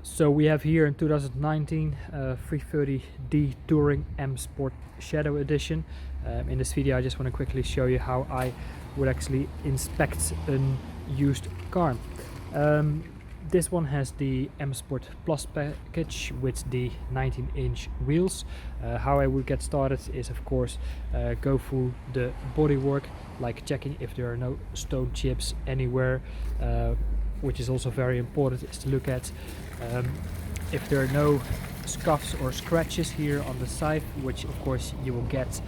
So we have here in 2019 330d Touring M Sport Shadow Edition. In this video I just want to quickly show you how I would actually inspect a used car. This one has the M Sport Plus package with the 19-inch wheels. How I would get started is of course go through the bodywork, like checking if there are no stone chips anywhere, which is also very important, is to look at if there are no scuffs or scratches here on the side, which of course you will get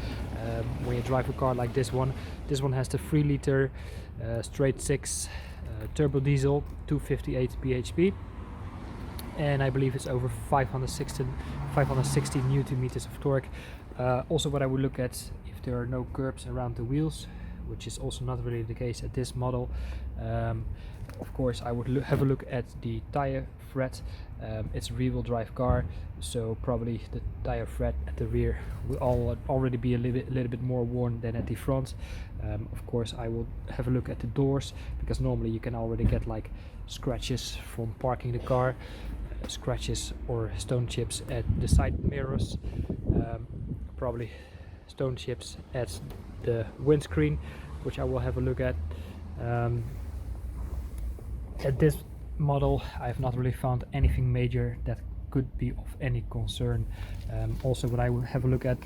when you drive a car like this one. This one has the 3-liter straight 6 turbo diesel, 258 bhp, and I believe it's over 560 newton meters of torque. Also what I would look at, if there are no curbs around the wheels, which is also not really the case at this model. Of course I would have a look at the tire tread. It's a rear-wheel drive car, so probably the tire tread at the rear will already be a little bit more worn than at the front. Of course I will have a look at the doors, because normally you can already get like scratches from parking the car, scratches or stone chips at the side mirrors, probably stone chips at the windscreen, which I will have a look at. At this model I have not really found anything major that could be of any concern. Also what I will have a look at,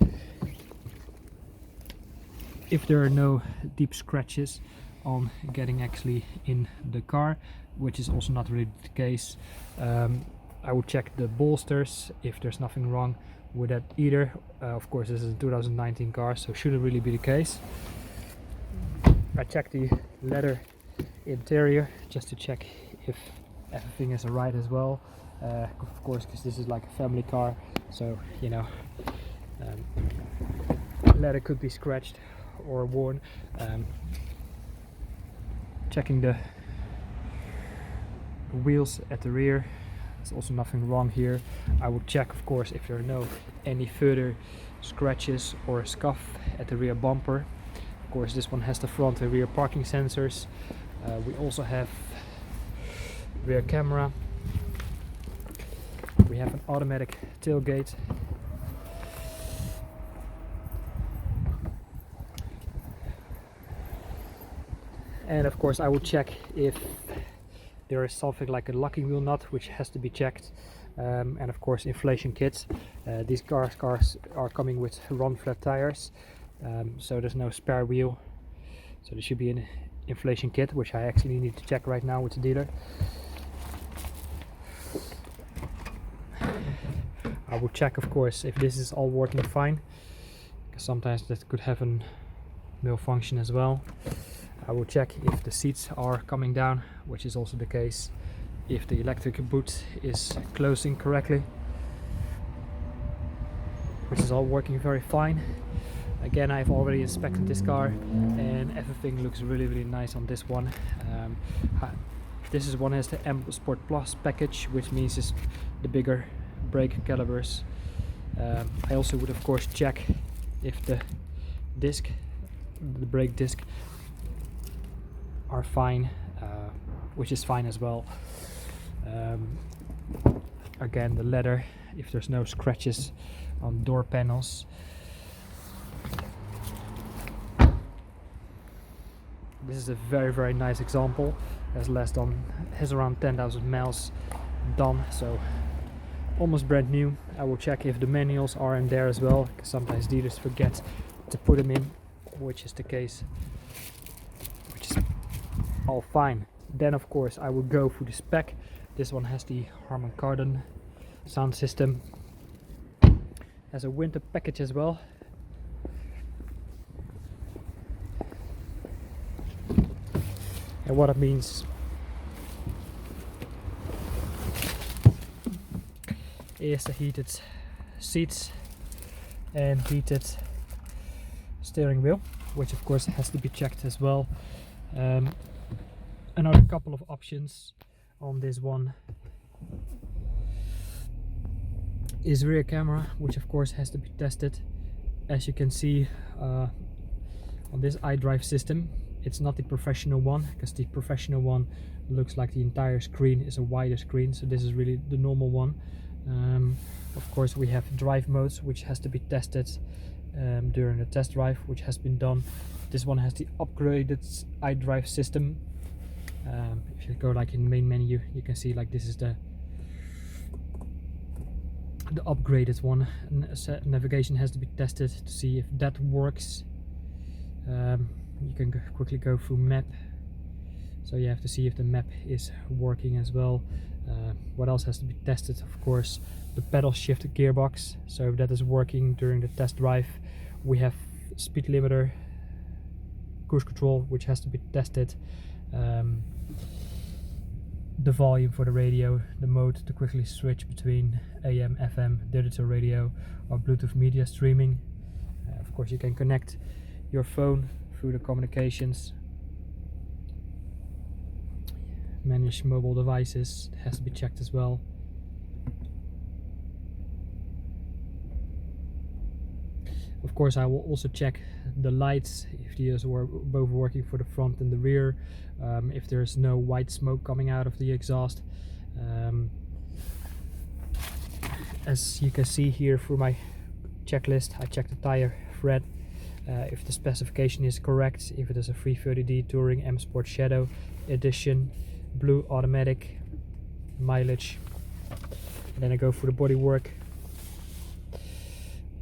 if there are no deep scratches on getting actually in the car, which is also not really the case. I will check the bolsters if there's nothing wrong with that either. Of course this is a 2019 car, so shouldn't really be the case. I check the leather interior just to check if everything is alright as well. Of course, because this is like a family car, so you know, leather could be scratched or worn. Checking the wheels at the rear, there's also nothing wrong here. I will check of course if there are any further scratches or scuff at the rear bumper. Of course this one has the front and rear parking sensors. We also have rear camera. We have an automatic tailgate. And of course I will check if there is something like a locking wheel nut, which has to be checked. And of course inflation kits. These cars are coming with run flat tires, so there's no spare wheel, so there should be an inflation kit, which I actually need to check right now with the dealer. I will check of course if this is all working fine, because sometimes that could have a malfunction as well. I will check if the seats are coming down, which is also the case, if the electric boot is closing correctly, which is all working very fine. Again, I've already inspected this car and everything looks really nice on this one. This one has the M Sport Plus package, which means it's the bigger brake calibers. I also would of course check if the brake disc are fine, which is fine as well. Again, the leather, if there's no scratches on door panels. This is a very nice example. Has around 10,000 miles done, so almost brand new. I will check if the manuals are in there as well, because sometimes dealers forget to put them in, which is the case, which is all fine. Then of course I will go through the spec. This one has the Harman Kardon sound system, has a winter package as well. And what it means is the heated seats and heated steering wheel, which of course has to be checked as well. Another couple of options on this one is rear camera, which of course has to be tested. As you can see on this iDrive system, it's not the professional one, because the professional one looks like the entire screen is a wider screen, so this is really the normal one. Of course, we have drive modes, which has to be tested during the test drive, which has been done. This one has the upgraded iDrive system. If you go like in the main menu, you can see like this is the upgraded one. Navigation has to be tested to see if that works. You can quickly go through map, so you have to see if the map is working as well. What else has to be tested? Of course, the pedal shift gearbox, so if that is working during the test drive. We have speed limiter, cruise control, which has to be tested. The volume for the radio, the mode to quickly switch between AM, FM, digital radio, or Bluetooth media streaming. Of course, you can connect your phone through the communications. Manage mobile devices, it has to be checked as well. Of course, I will also check the lights, if these were both working for the front and the rear, if there's no white smoke coming out of the exhaust. As you can see here through my checklist, I checked the tire tread, if the specification is correct, if it is a 330d Touring M Sport Shadow Edition, blue automatic, mileage. And then I go for the bodywork.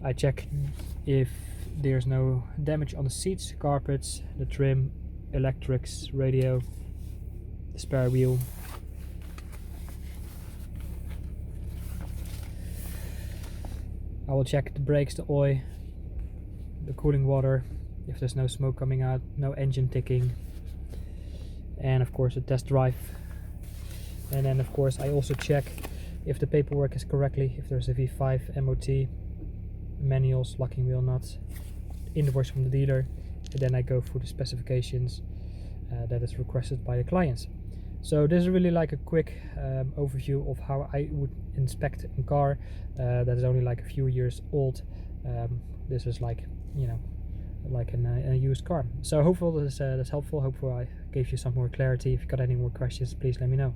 I check if there's no damage on the seats, carpets, the trim, electrics, radio, the spare wheel. I will check the brakes, the oil, the cooling water, if there's no smoke coming out, no engine ticking, and of course the test drive. And then of course I also check if the paperwork is correctly, if there's a V5 MOT, manuals, locking wheel nuts, invoice from the dealer, and then I go through the specifications that is requested by the clients. So this is really like a quick overview of how I would inspect a car that is only like a few years old. This is like, you know, like a used car. So hopefully that's helpful. Hopefully I gave you some more clarity. If you got any more questions, please let me know.